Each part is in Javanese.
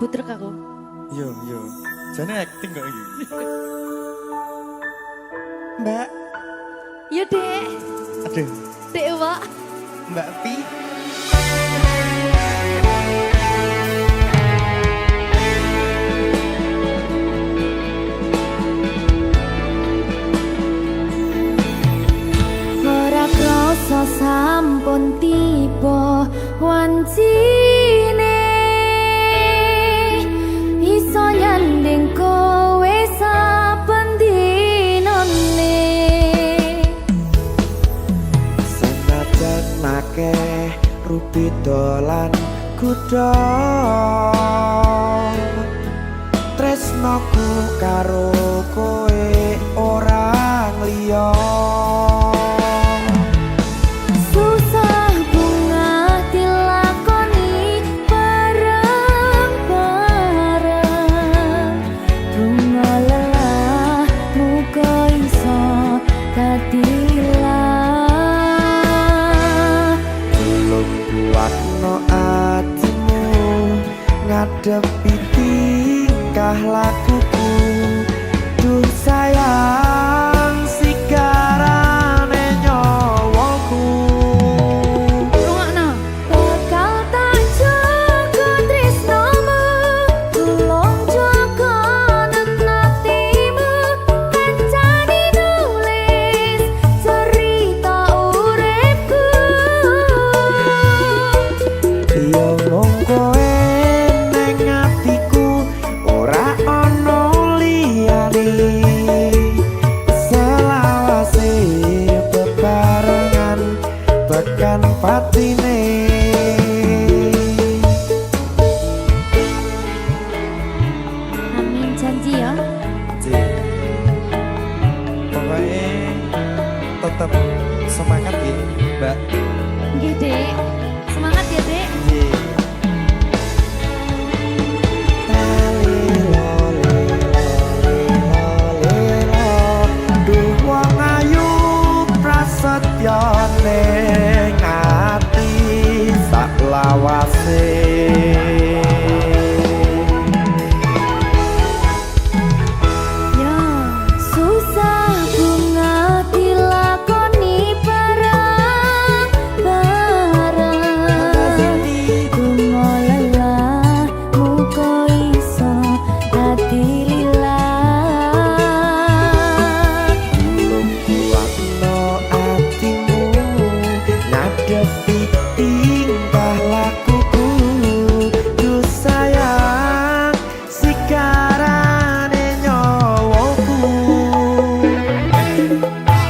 butrek aku. Yo yo. Jane acting kok iki. Mbak. Yo, Dek. Aduh, Dek, Wak. Mbak Pi. Ora krasa sampun tiba wancine iso nyanding kowe saben dinane. Senajan akeh rupi dolan kuda tresnoku karo kowe orang liya. Susah bunga dilakoni bareng-bareng, bunga lelah muga iso dadi lilah. Belum kuatno atimu ngadepi tingkah lakuku. Duh sayang sigarane nyawaku. Rungokno. Bakal tak jaga tresnomu, tulung jaga nenatimu, kancane nulis cerita uripku. Yo mung kowe ning atiku ora ana liyane. Selawase bebarengan tekan patine. Amin, janji ya. Pokoknya tetap semangat ya, Mbak. Nggih, Dek. Semangat ya, Dek. Nggih. Duh wong ayu prasetya ning ati sak lawase. Ya, susah bunga dilakoni bareng-bareng, bunga lelah muga iso dadi lilah. Belum kuatno atimu ngadepi tingkah lakuku. Duh sayang sigarane nyawaku.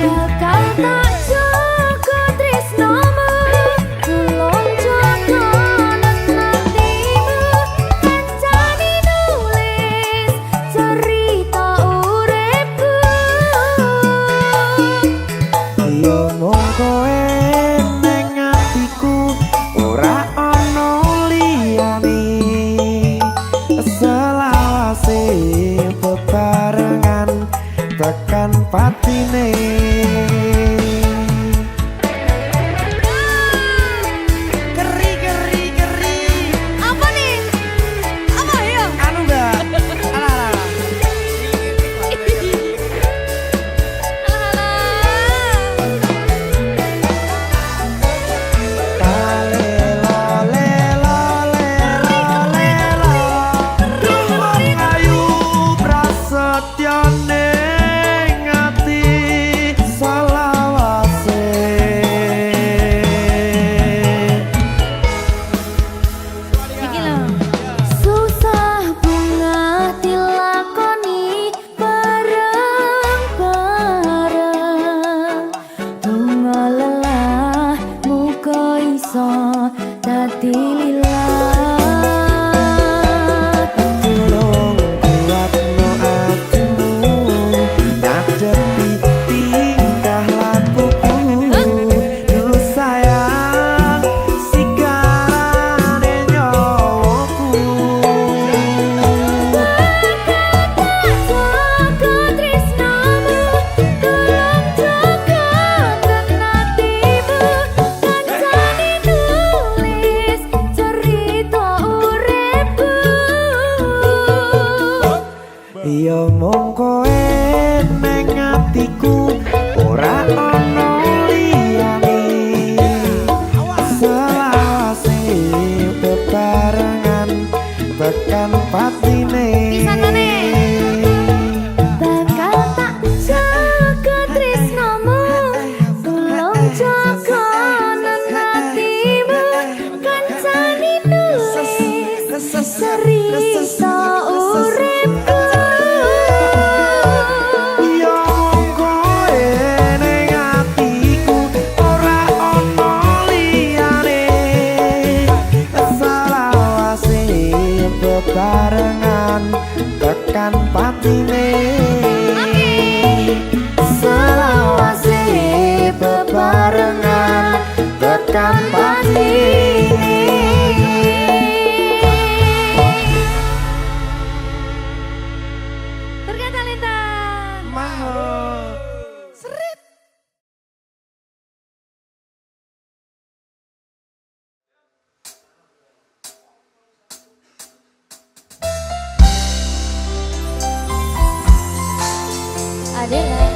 Bakal tak jaga tresnomu, tulung jaga nenatimu, kancane nulis cerita uripku. Yo mung kowe ning atiku ora ana liyane. Selawase bebarengan tekan patine. Keri keri keri. Apa nih? Apa ya? Anu Mbak. Alah. Iki lho. Susah bunga dilakoni bareng-bareng, bunga lelah muga iso dadi lilah. Tulung kuatno atimu ngadepi tingkah lakuku. Duh sayang sigarane nyawaku. Jaga tresnomu, tulung jaga nenatimu, kancane nulis tekan pati. Ternyata Talenta. Mahal. Seret. Adela.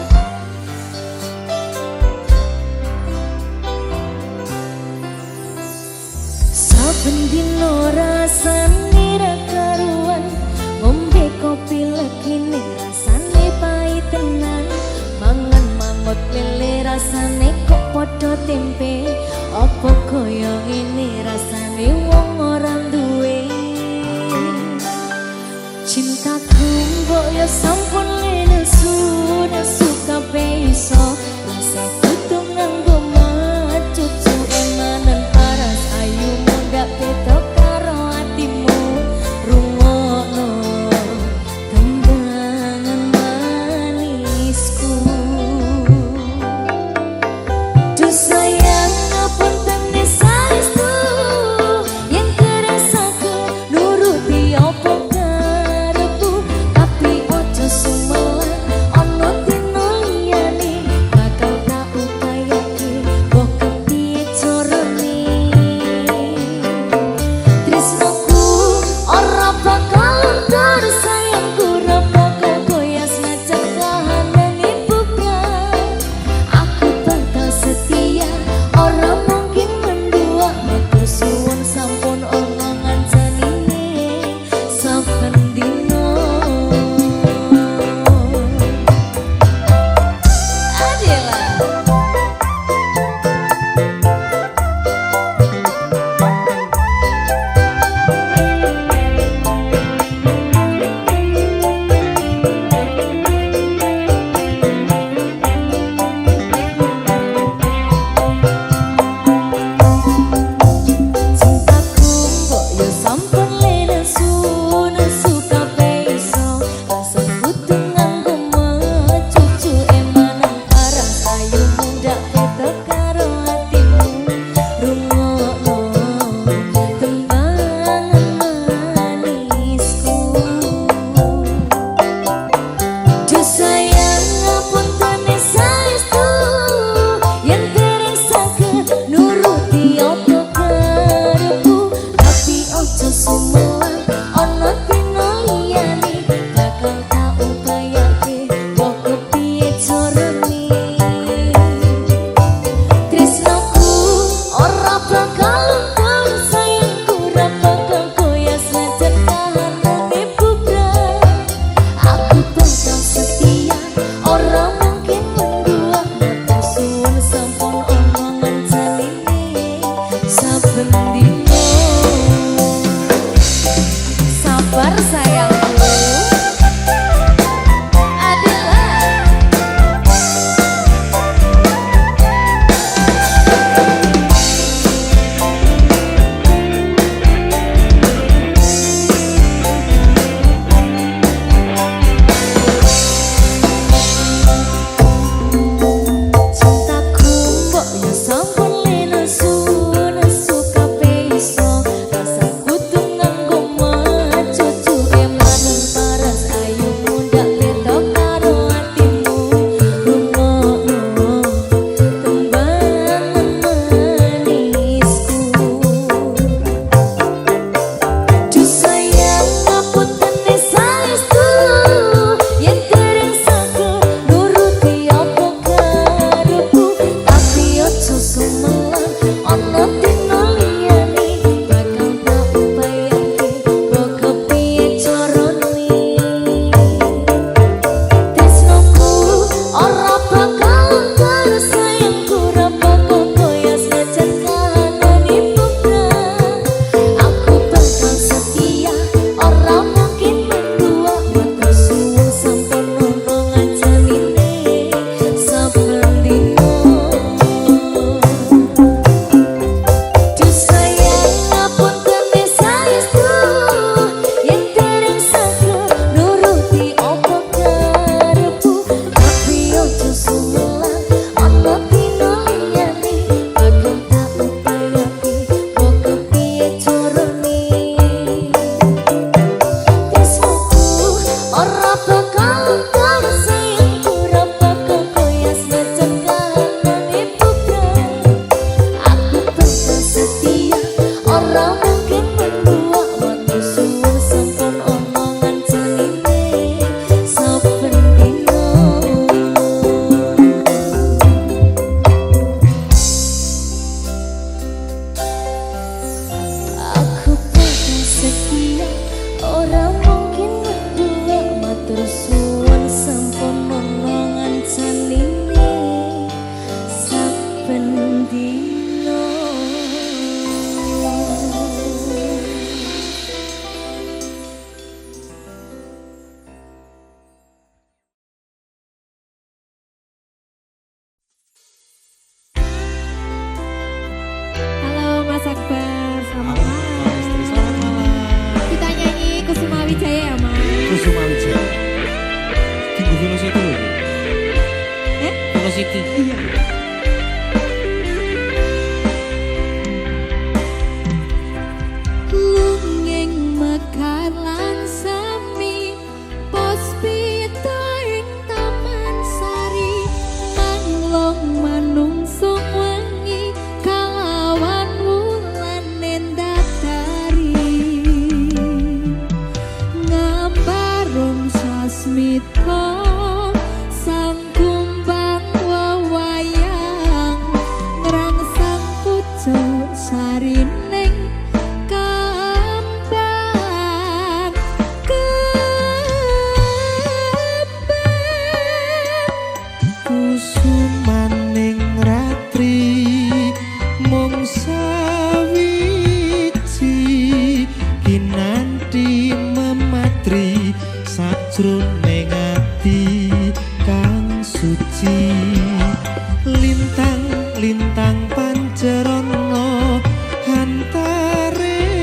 dino. Halo Mas Akbar, selamat malam. Istri, selamat malam. Kita nyanyi Kusuma Wijaya ya Mas. Kusuma Wijaya. Tunggu Velocity dulu. Velocity. Iya. Lunging mekar lan sami Puspita ing Taman Sari Manglong manungsung wengi kalawan wulan nendatari ngambarung sasmita sang kumbang wewayang ngrangsang pucuk sarining kembang Kusumaning ratri mung sawiji kinanti mematri sajroning ati kang suci lintang-lintang pancerana antariksa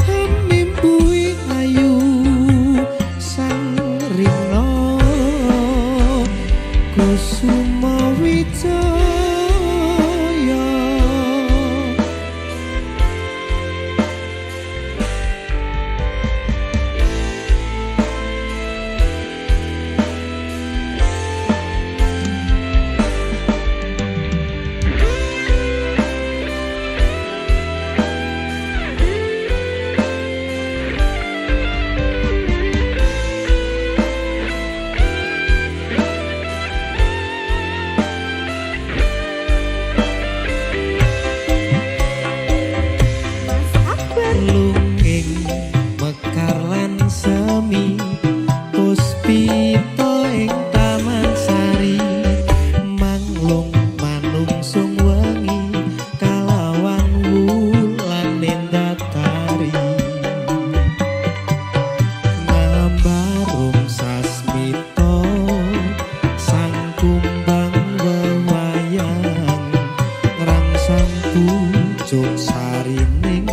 hamimpui ayu sang rina Kusuma Wijaya. Lunging mekar lan semi Puspita ing Taman Sari manglung manungsung wengi kalawan wulan nendatari ngambarung sasmita sang kumbang wewayang ngrangsang pucuk sarining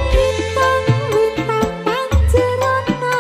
Lintang-lintang pancerana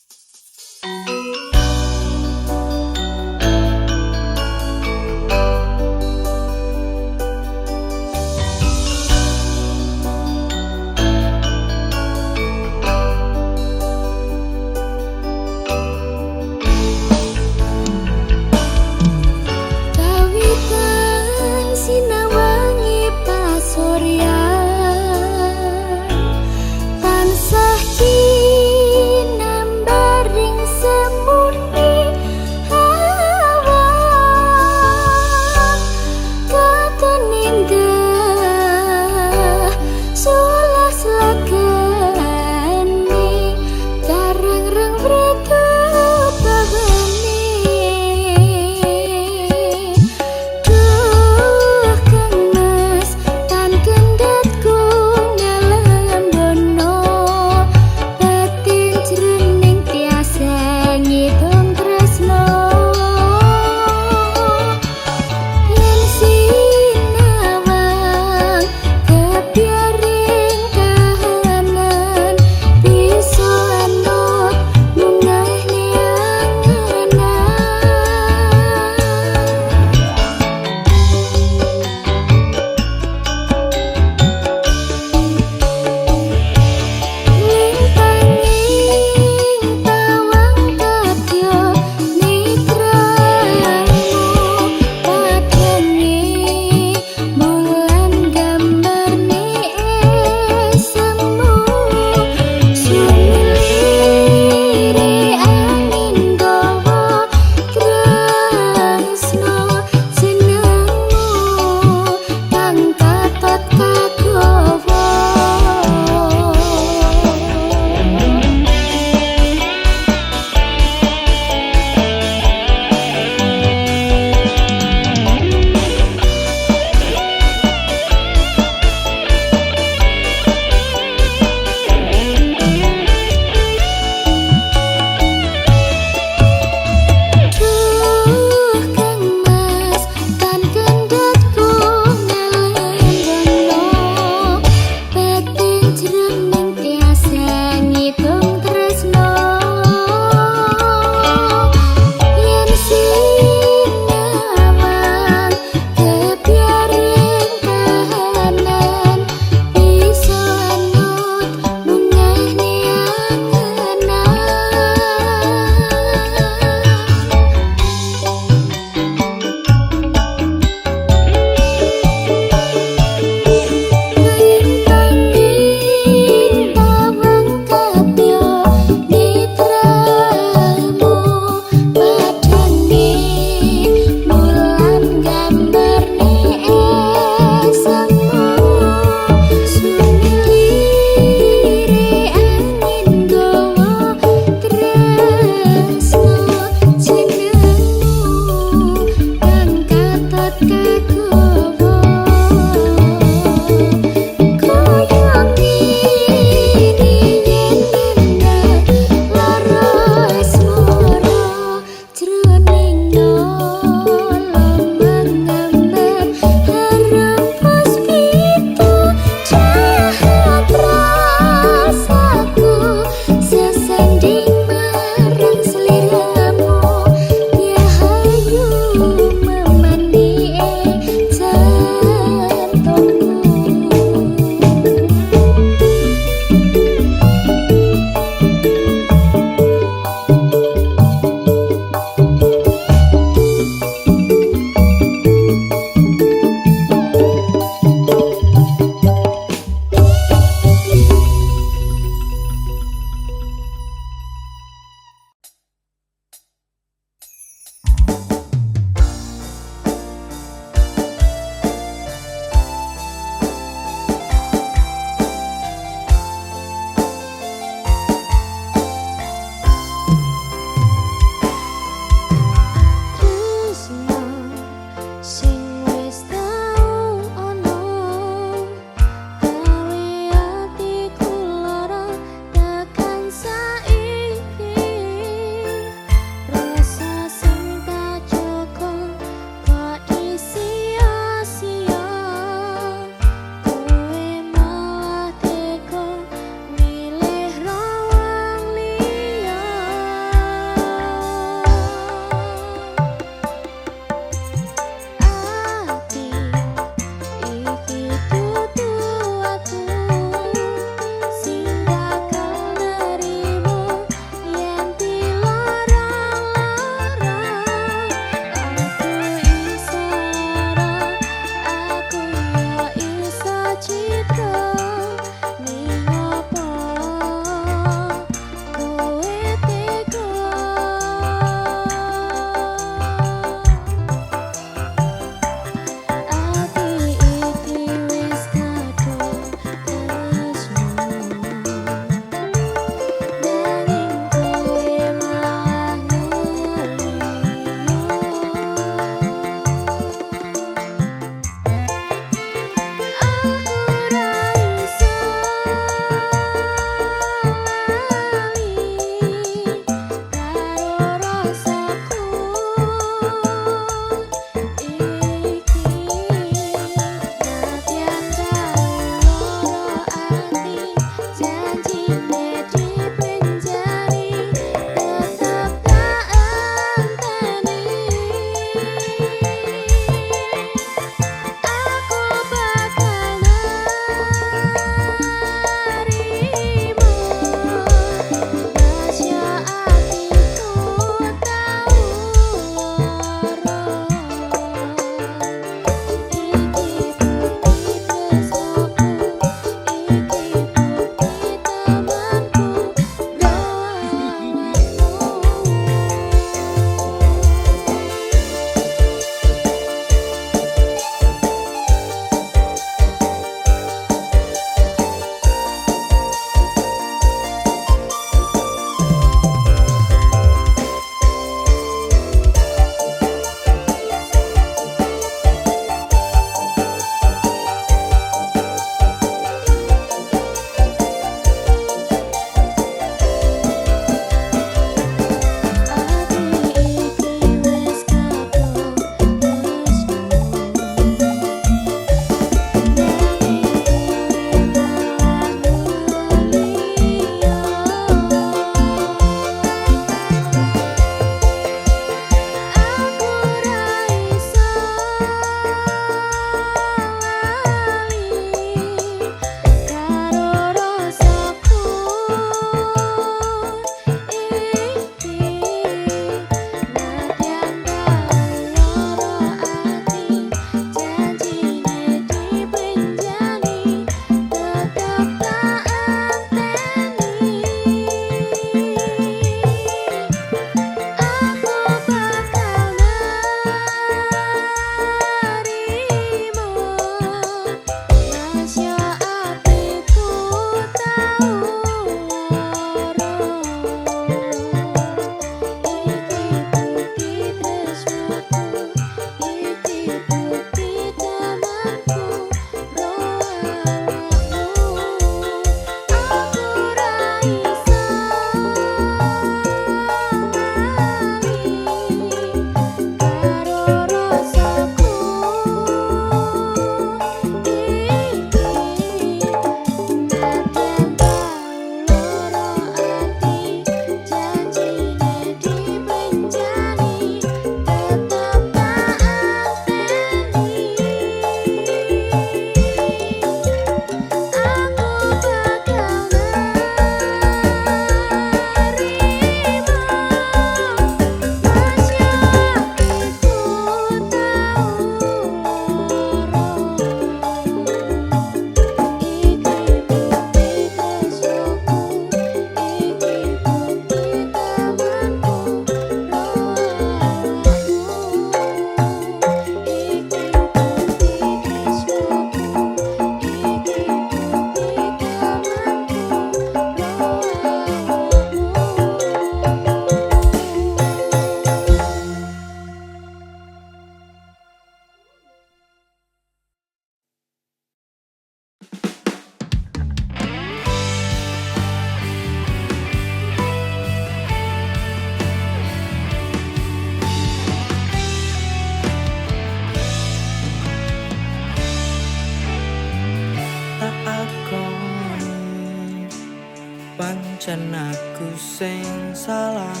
pancen aku sing salah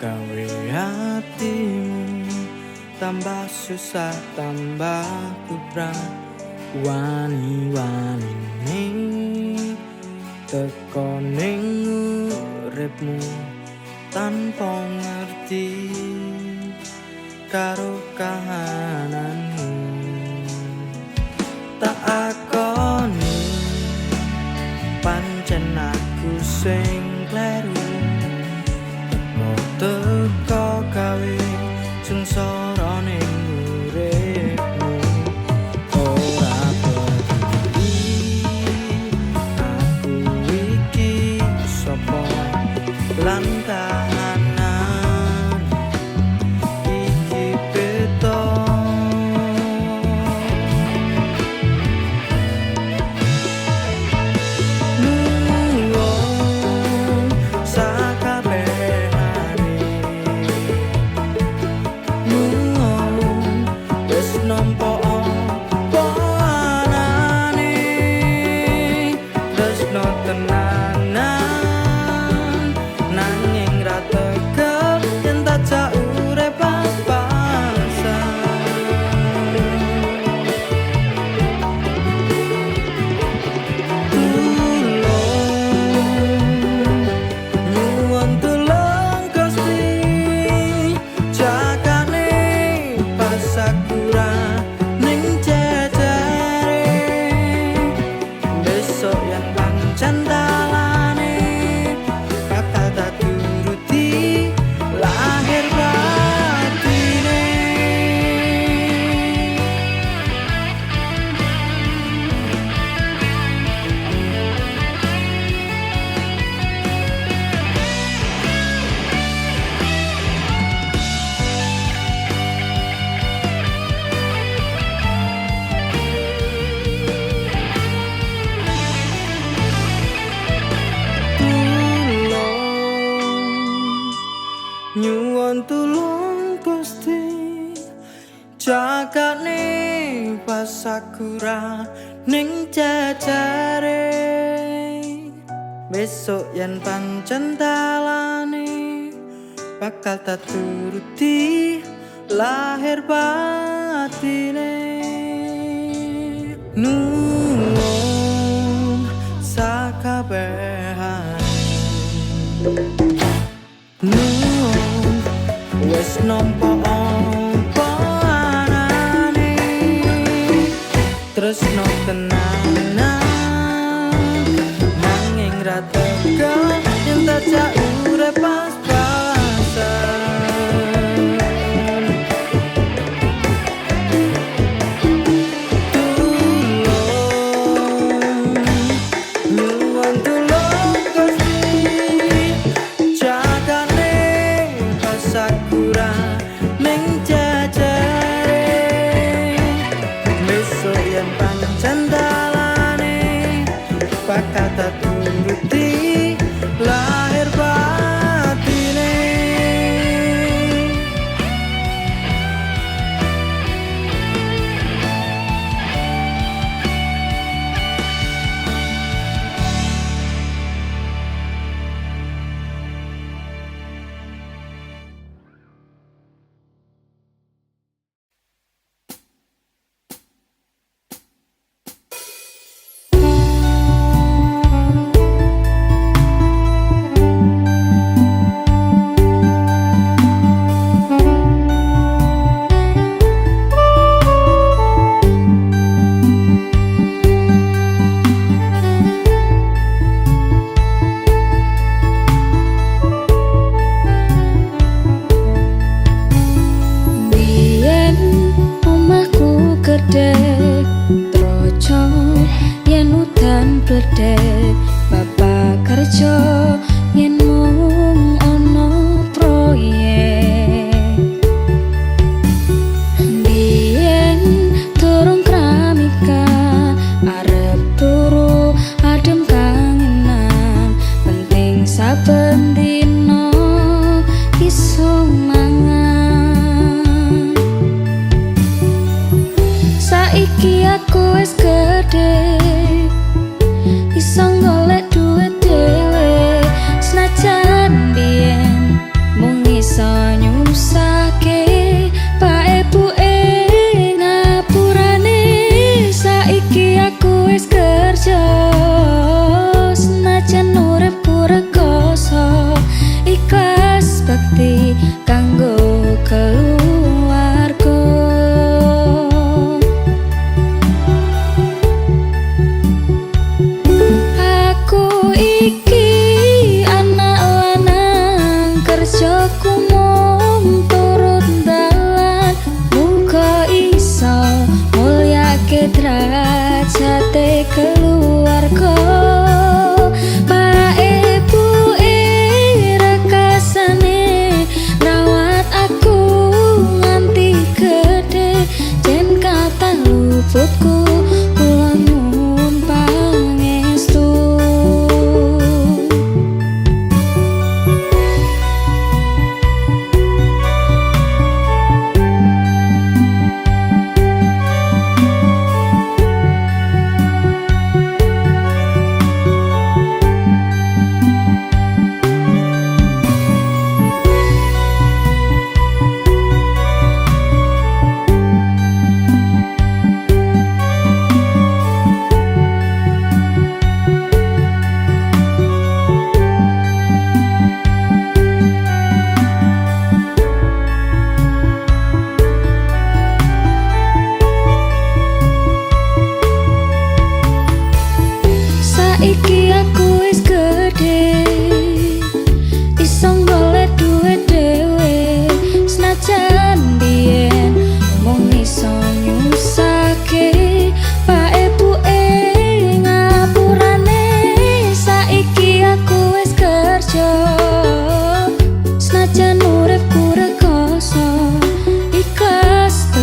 gawe hatimu tambah susah tambah kurang wani-wani teko ning uripmu tanpa ngerti karo kahananmu tak akoni pancen aku sing kleru teko gawe sengsara ning uripmu ora peduli aku iki sapa lan kahanan iki beda nyuwun tulung Gusti jagane pas aku ra ning jajare besok yen pancen dalane bakal tak turuti lahir batine nuwun sakabehane nuwun wis nampa apa anane tresno tenanan nanging ra tega yen tak urip pas-pasan nyuwun tulung Gusti jagane pas aku ra ning jajare besok yen pancen dalane bakal tak turuti lahir batine Bapak kerja yen mung ana proyek biyen durung kramika arep turu adem kangenan penting saben dina iso mangan saiki aku wis gedhe iso golek duit dhewe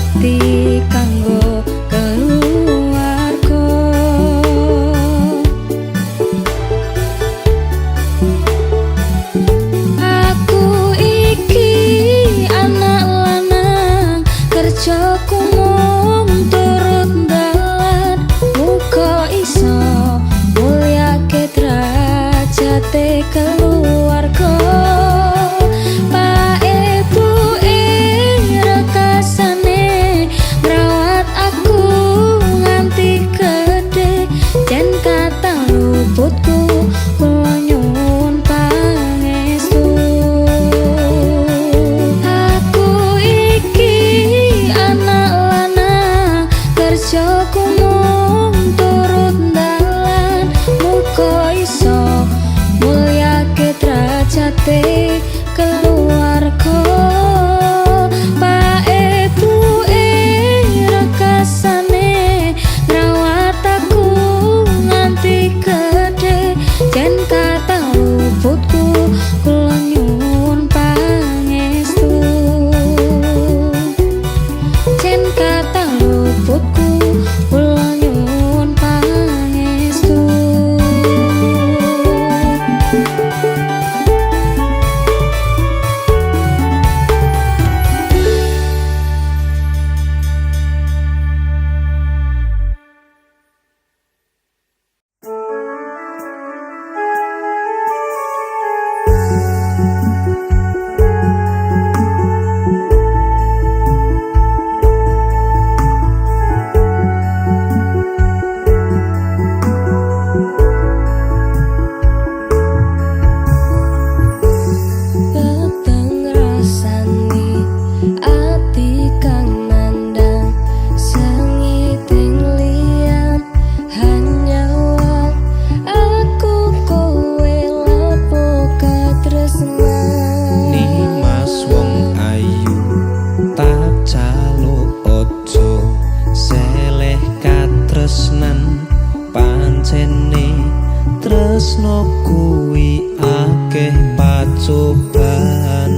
ati kanggo keluarga. Aku iki anak lanang kerjaku mung turut dalan, muga iso mulyake derajate keluarga. Pak ibu rekasane ngrawat aku nganti gede, jan kata luputku kula nyuwun pangestu. Aku iki anak lanang kerjaku mung turut dalan, muga iso mulyake derajate keluarga. Pak ibu rekasane ngrawat aku nganti gede, jan kata luputku kula nyuwun pangestu. Jan kata luputku kula nyuwun pangestu. Peteng rasani ati kang nandang sengiting liyan, hanya wong aku kowe lapo katresnan. Nimas wong ayu tak jaluk ojo seleh katresnan, pancene tresno kuwi akeh pacobaan.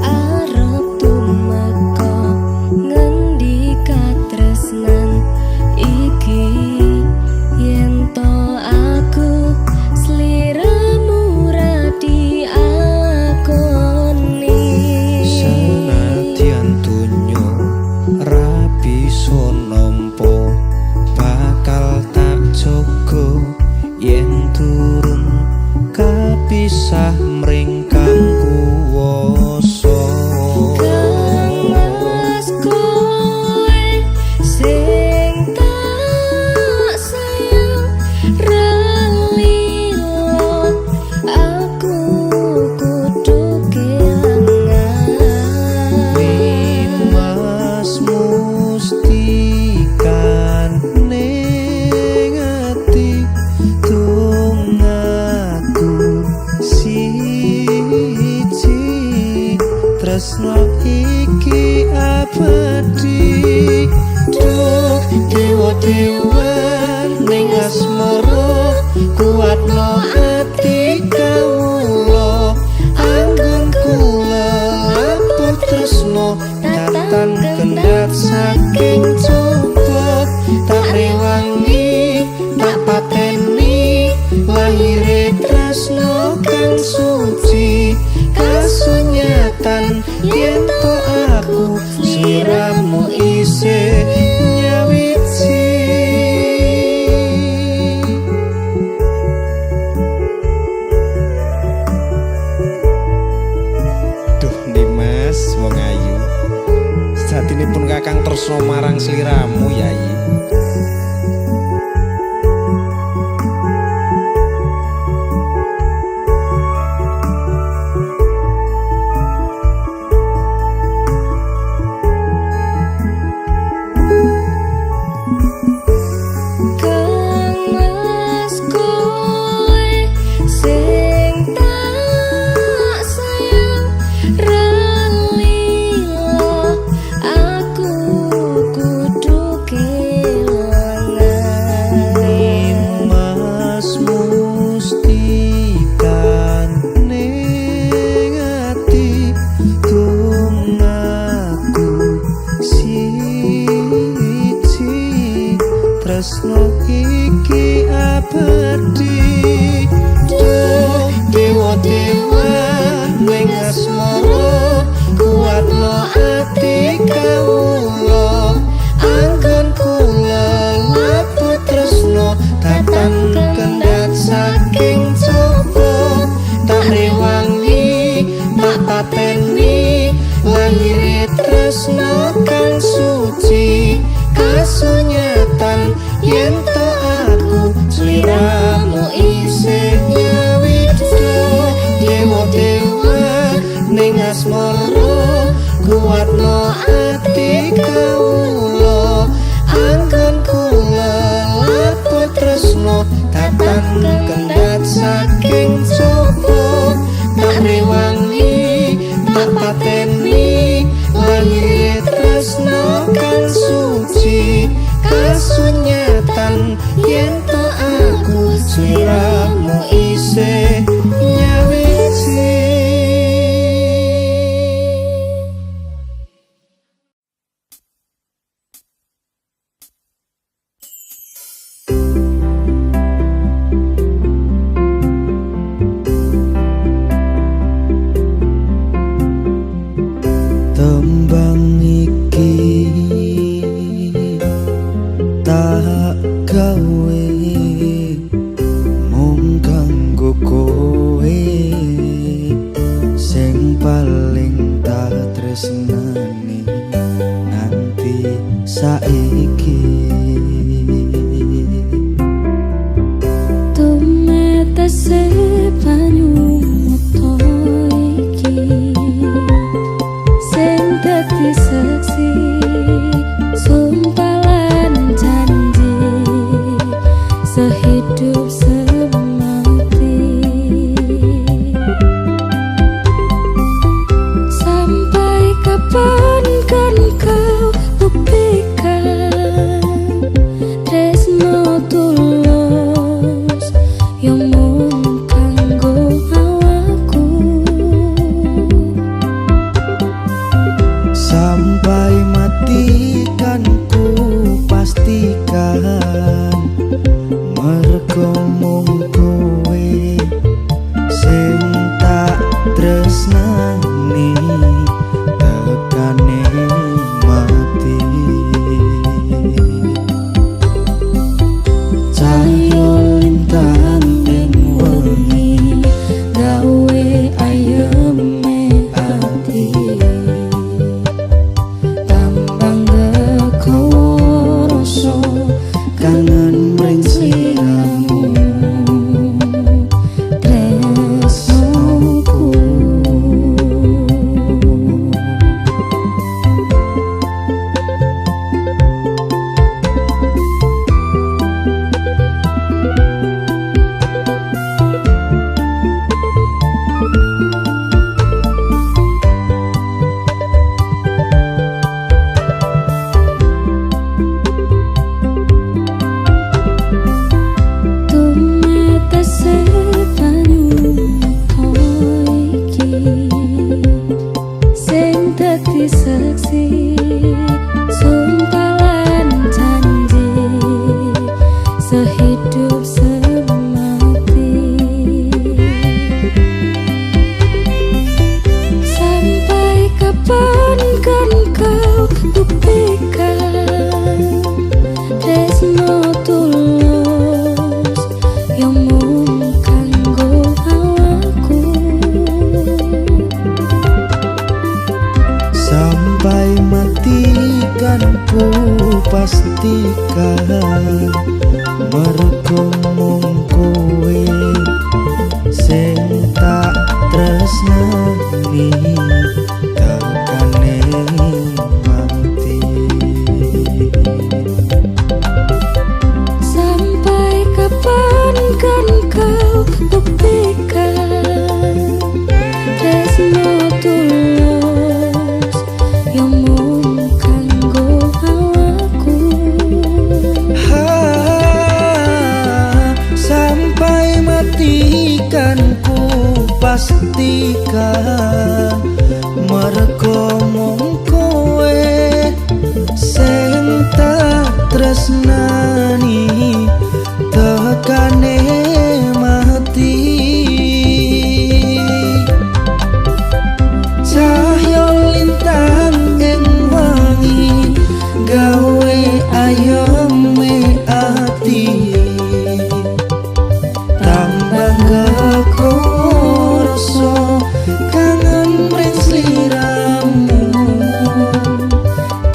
Arep tumeka ngendi katresnan iki, yen to aku sliramu ra diakoni. Senadyan donya ra bisa nampa, bakal tak jaga yen turun kapisah mring kang kuwasa. Kangmas kowe sing tak sayang, relilo aku kudu kelangan. Nimas mustikan ning ati dongaku siji, tresno iki abadi. Duh dewa-dewan ning asmara, kuatno ati kawula, anggun kula laput tresno datang kendhat saking coba. Tak rewangi tak pateni lahire tresno kang suci, kasunyatan yen to aku sliramu isih nyawiji. Duh Dimas wong ayu, satinipun kakang tresno marang sliramu Yayi. Kangmas kowe sing tak sayang, relilo aku tresno iki abadi. Duh dewa-dewa ning asmara kuatno ati kawula. Anggon kula laput tresno tatan kendhat saking coba. Tak rewangi tak pateni lahir tresno kang suci. Kasunyatan yen to aku sliramu isih nyawita. Dewa-dewa ning asmara kuatno ati kawula. Anggon kula laput tresno tatan kendhat saking coba. Tak rewangi tak pateni lahir tresno kang suci. Kasunyatan yen to aku sliramu isih nyawiji. Tembang iki tak gawe mung kanggo kowe sing paling tak tresnani nganti saiki. Tumetese banyu muto iki sing dadi saksi sumpah lan janji sehidup semati. Sampai kapan kan kau buktikan tresno tulus yang mung kanggo awakku. Sampai mati kan ku pastikan mergo mung kowe sing tak tresnani tekane mati. Cahyo lintang ing wengi gawe ayeme ati. Tambang dekowo rasa kangen mring sliramu tresnoku. Tumetese banyu muto iki sing dadi saksi sumpah lan janji sehidup semati. Sampai kapan kan kau buktikan tresno tulus yang mung kanggo awakku. Sampai mati kan ku pastikan mergo mung kowe sing tak tresnani tekane mati. Sampai kapan kan kau buktikan tresno tulus yang mung kanggo awakku. Sampai mati kan ku pastikan mergo mung kowe sing tak tresnani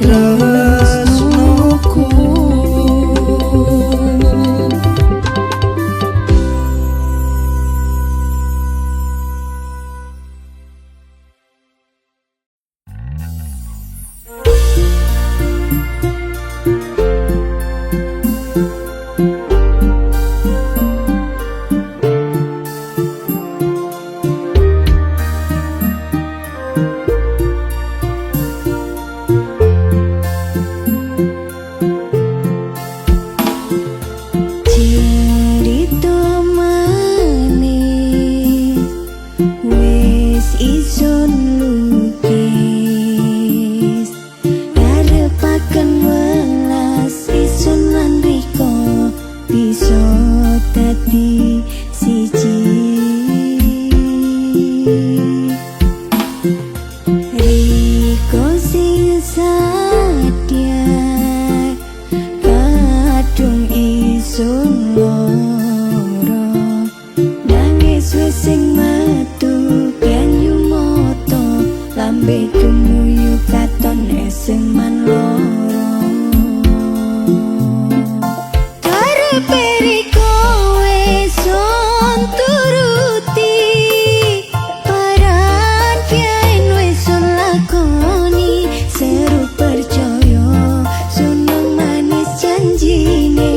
tresnoku. Cerita manis wis isun lukis, arepaken welas isun lan riko bisa dadi siji. Riko sing sadya kadung isun loro, nangis wis sing metu banyu moto, lambe kemuyu katon eseng man loro. Karepe riko wis turuti, paran pian wis lakoni, seru percaya sunung manis janjine.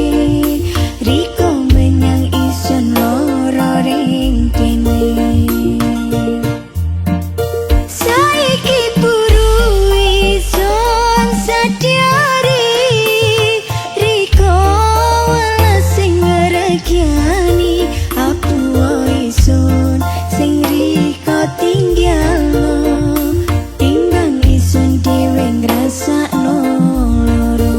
Riko menyang isun loro ring kene, saiki buru isun sadyari. Riko welas sing ngregiani, aku isun sing Riko tinggalno, timbang isun dhewe ngrasakno loro.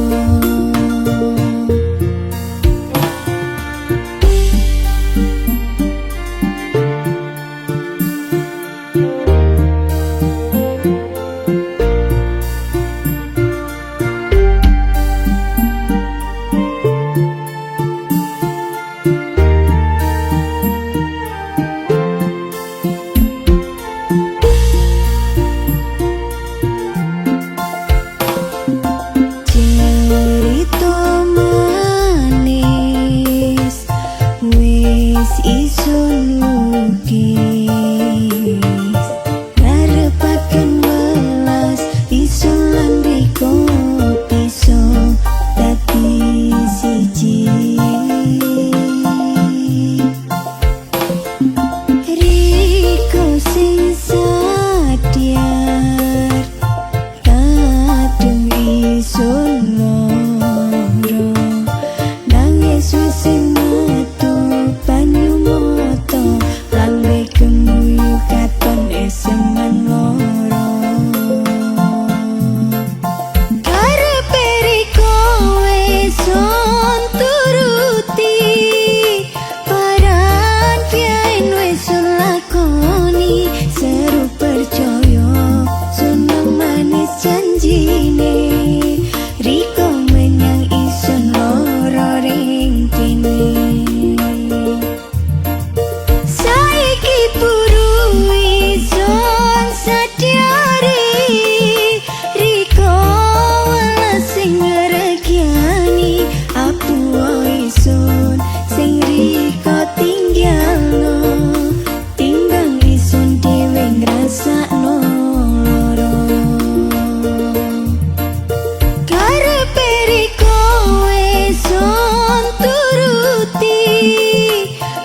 Cerita manis wis isun lukis, arepaken welas isun lan riko bisa dadi siji. Riko sing sadyar kadung isun loro, nangis wis sing metu banyu moto, lambe kemuyu katon esem man loro. Karepe riko wis turuti, paran pian wis lakoni, seru percaya sunung manis janjine. Riko menyang isun loro ring kene, saiki buru isun sadyari. Riko welas sing ngregiani, aku isun sing Riko tinggalno, timbang isun dhewe ngrasakno loro. Karepe riko wis turuti,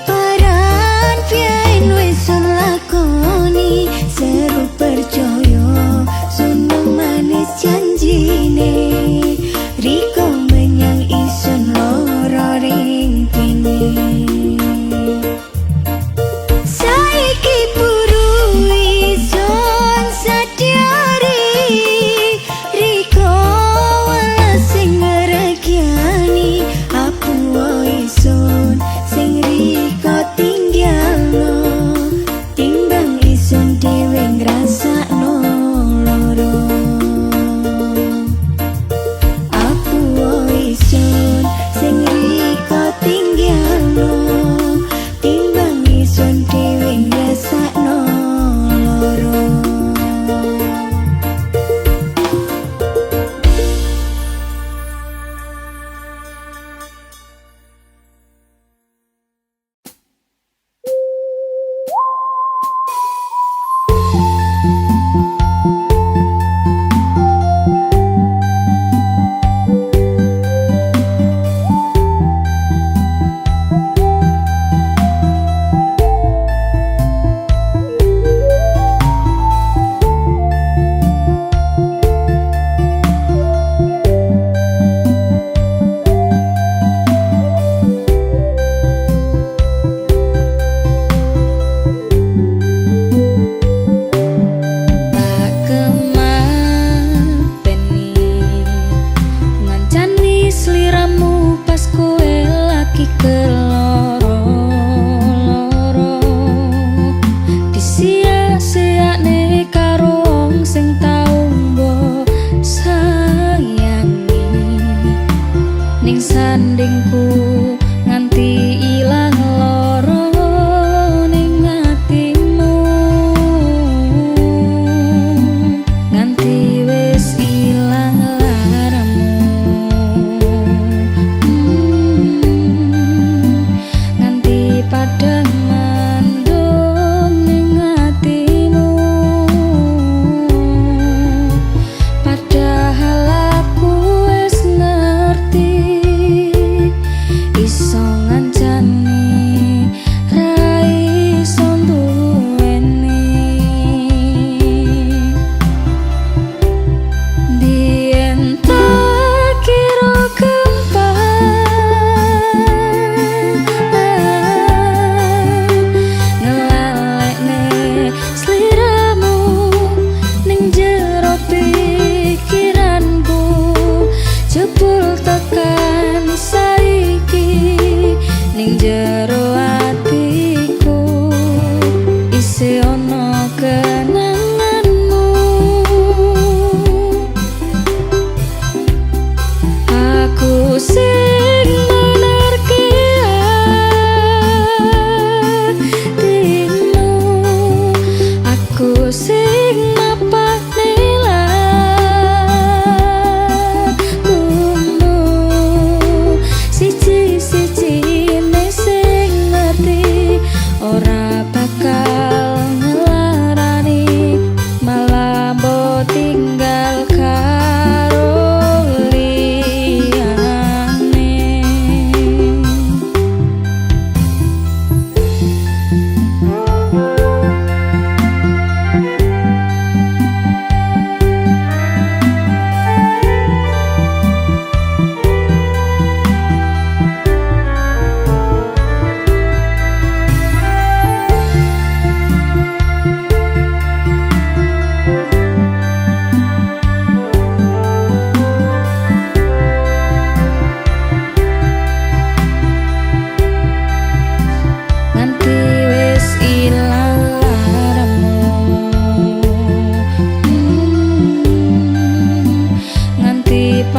paran pian wis lakoni, seru percaya sunung manis janjine. Riko menyang isun loro ring kene, saiki buru isun sadyari. Riko welas sing ngregiani, aku isun sing Riko tinggalno, timbang isun dhewe ngrasakno loro.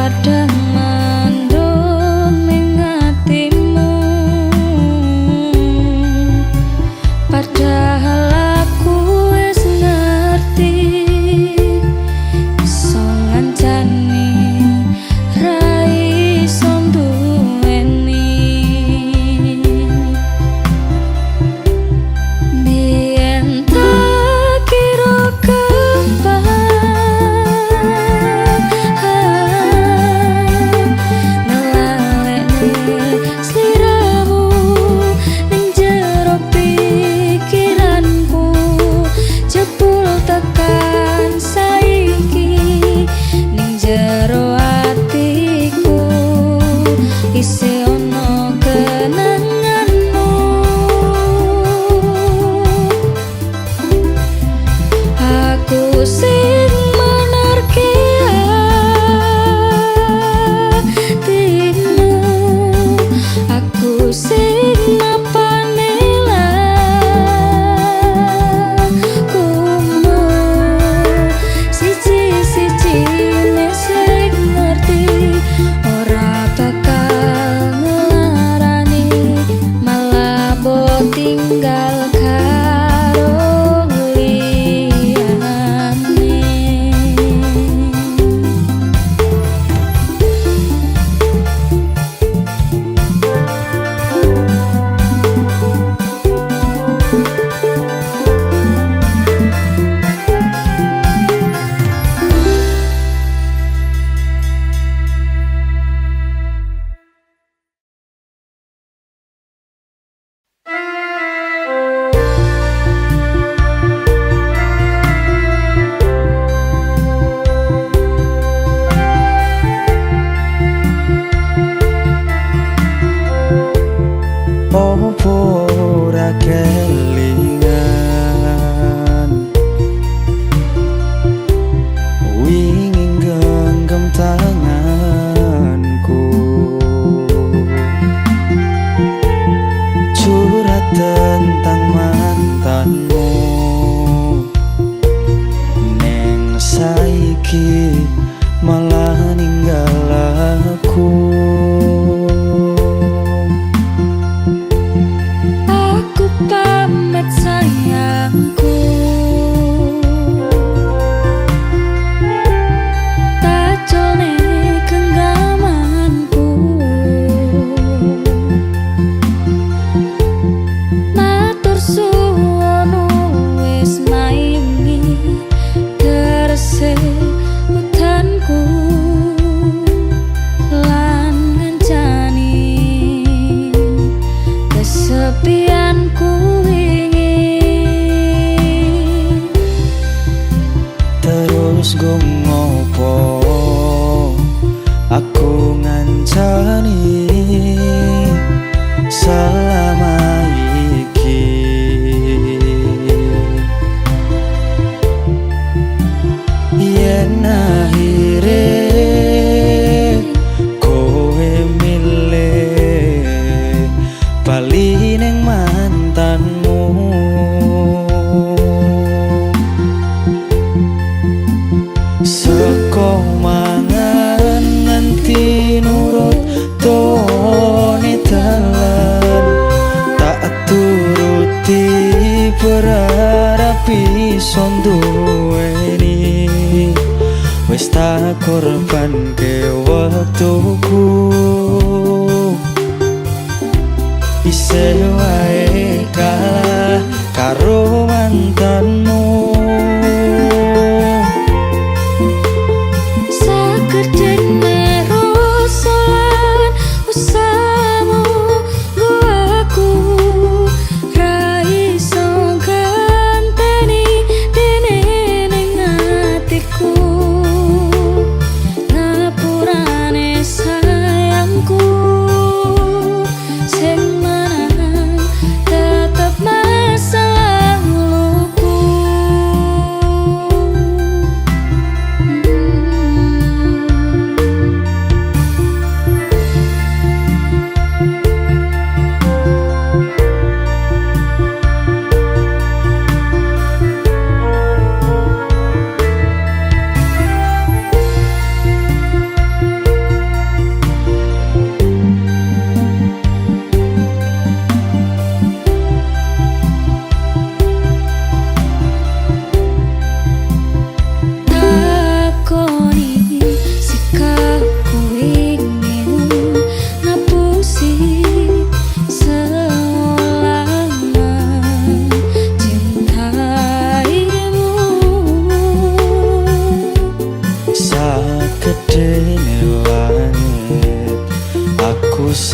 kadang mandung ning atimu, padahal aku wis ngerti iso ngancani ra iso nduweni. Biyen tak kira ngelalekne sliramu ning jero pikiranku, jebul tekan saiki ning jero atiku isih ono kenanganmu. Aku sing menarke hatimu, aku sing napane lakumu, siji-sijine sing ngerti ora bakal ngelarani, malah mbok tinggal karo liyane. Opo ora kelingan wingi genggam tanganku, curhat tentang mantanmu, neng saiki malah ninggal aku. Aku pamit sayangku, tacone genggamanku, matur suwun wis maimi terse udanku lan ngancani kesepianku wingi. Terus go ngopo aku ngancani selama iki, yen akhire kowe milih bali ning mantanmu. Seko mangan nganti nurut tone dalan, tak turuti berharap iso nduweni, wis tak korbanke wektuku, isih wae kalah karo mantanmu. Sagedene rasa lan usahamu nggo aku ra iso ganteni dene ning atiku, ngapurane sayangku sing menang tetep masa laluku.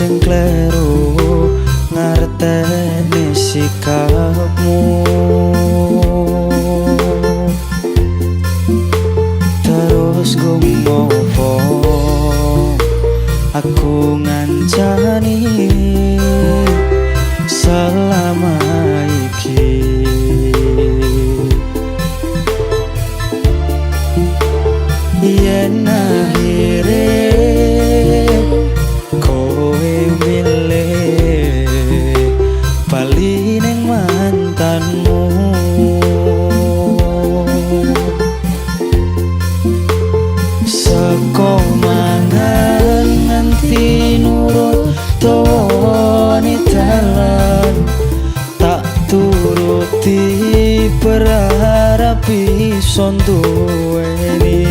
sing kleru ngerteni sikapmu. Terus gumopo aku ngancani selama iki. Yen akhire kowe milih bali ning mantanmu, saka mangan nganti nurut tawani dalan, tak turuti berharap iso duweni,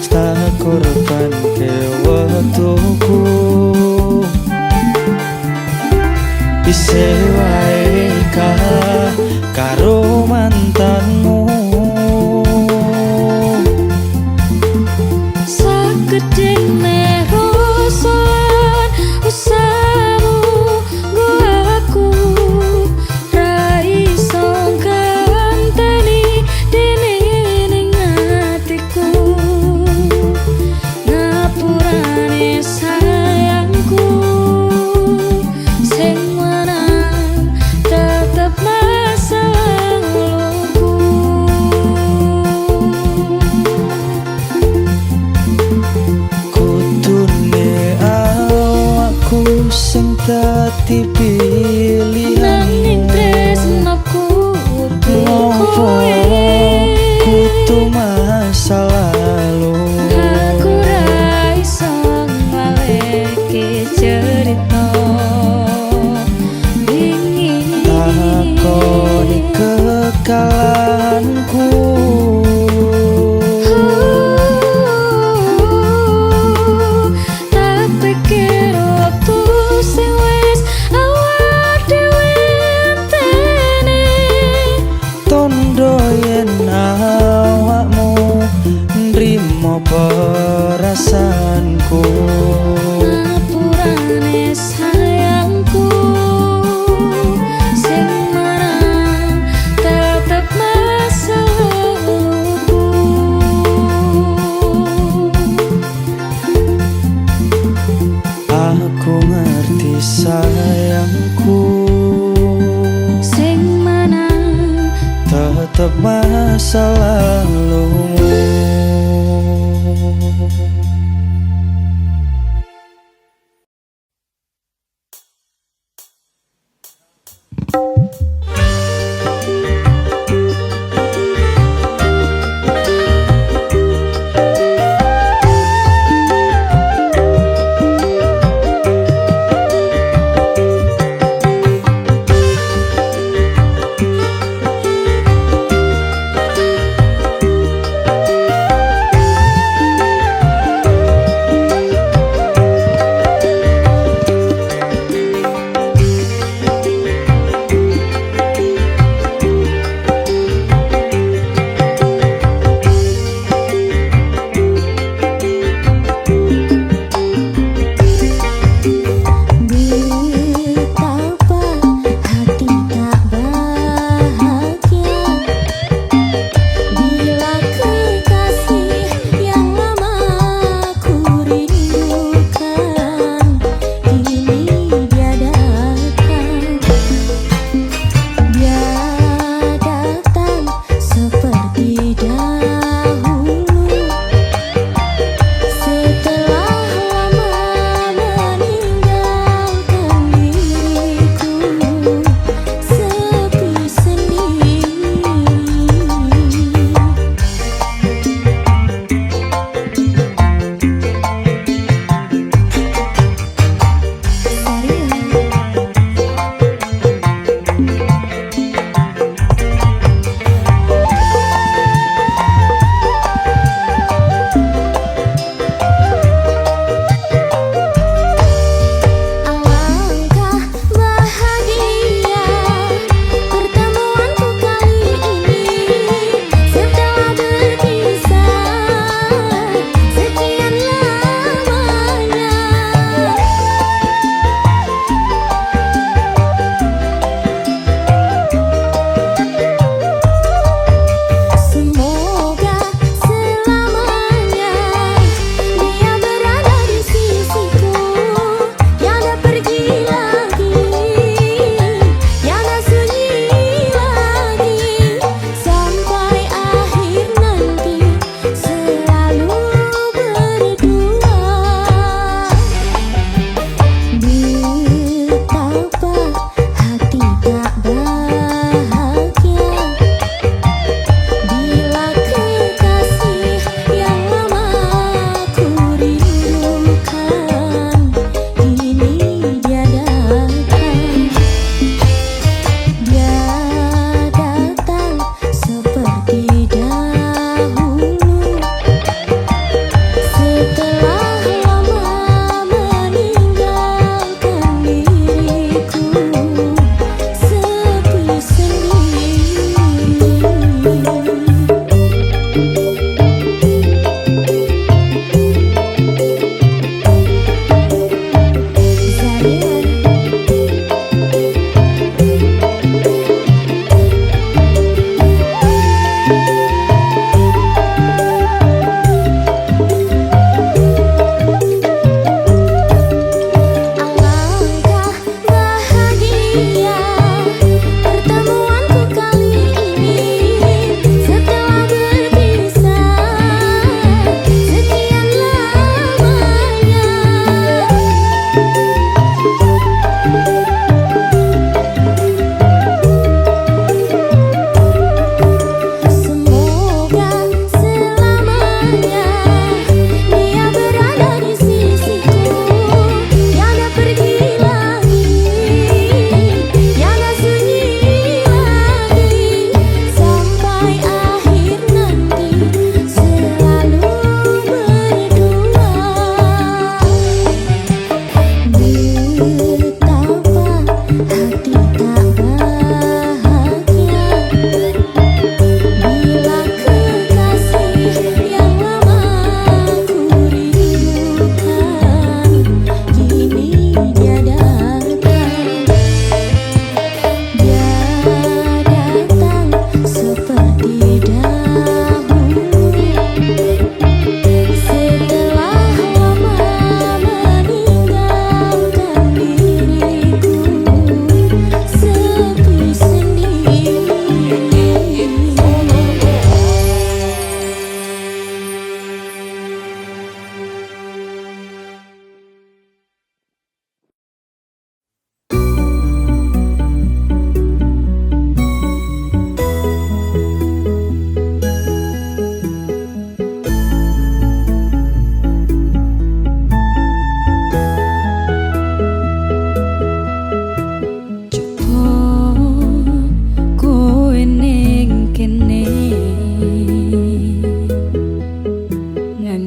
tak korban ke waktuku. Isih wae karo mantanmu. Sakedene rosolan usahamu nggo aku ra iso ganteni dene ning atiku. Ngapurane sayangku sing menang tetep masa laluku. Kudune awakku sing dadi Nanging pilihanmu. tresnaku Ngopo kudu masa lalu. aku ra iso ngaleke cerita wingi. Takoni kekalahanku. Tak pikir waktu sing wis awak dhewe enteni. Tondo yen awakmu nrimo perasaanku. Ngapurane sayangku sing menang tetep masa laluku. Aku ngerti sayangku, Sing menang tetep masa lalumu.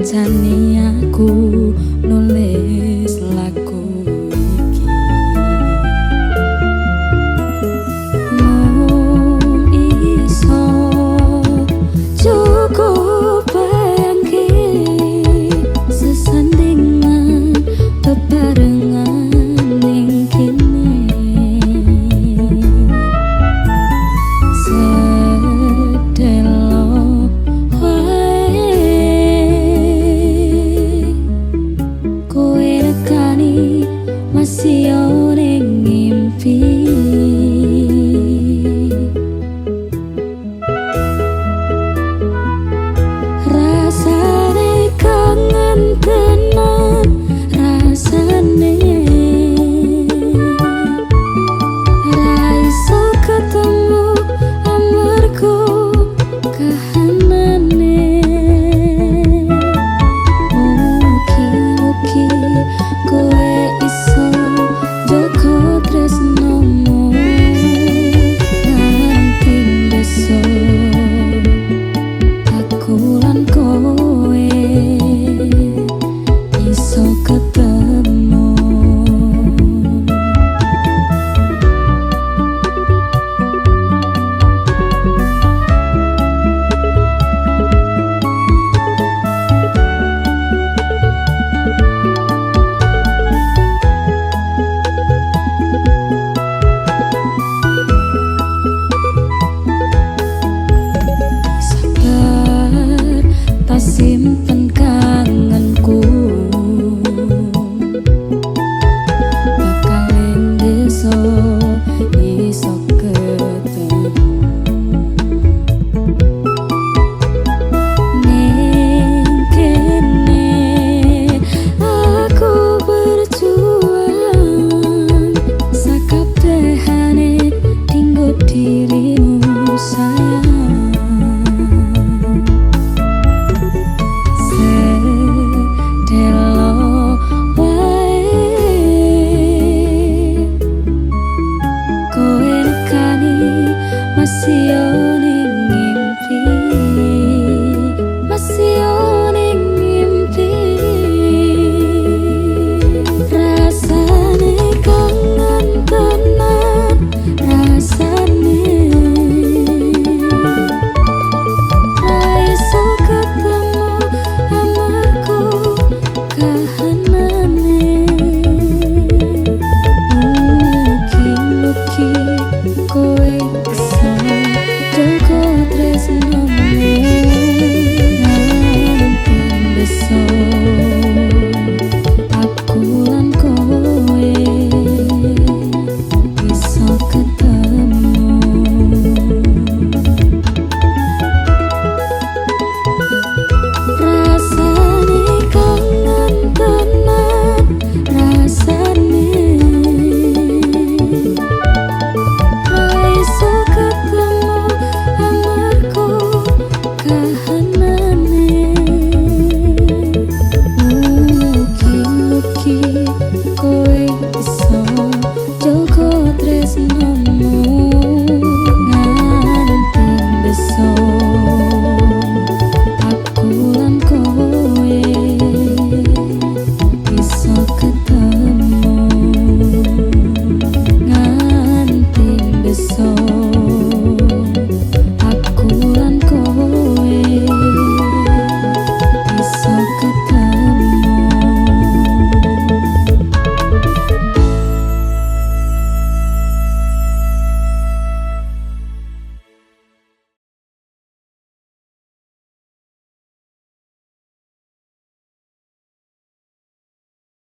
ngancani aku nulis lagu iki. Mung iso cukup bayangke sesandingan bebarengan ning kene. Sedelo wae kowe nekani masih ning ngimpi. Rasane kangen tenan rasane ra iso ketemu amarga kahanane. Mugi-mugi kowe iso jaga tresnomu nganti besok aku lan kowe iso ketemu. Sabar tak simpen kangenku, bakal ing besok iso ketemu. Ning kene aku berjuang sakabehane dinggo dirimu sayang. Sedelo wae kowe nekani masih ning ngimpi, masih ning ngimpi. Rasane kangen tenan rasane ra iso ketemu amarga kahanane. Mugi-mugi kowe iso jaga tresnomu nganti besok aku lan kowe iso ketemu. Rasane kangen tenan rasane ra iso ketemu amarga kahanane. Mugi-mugi kowe iso jaga tresnomu nganti besok aku lan kowe iso ketemu nganti besok.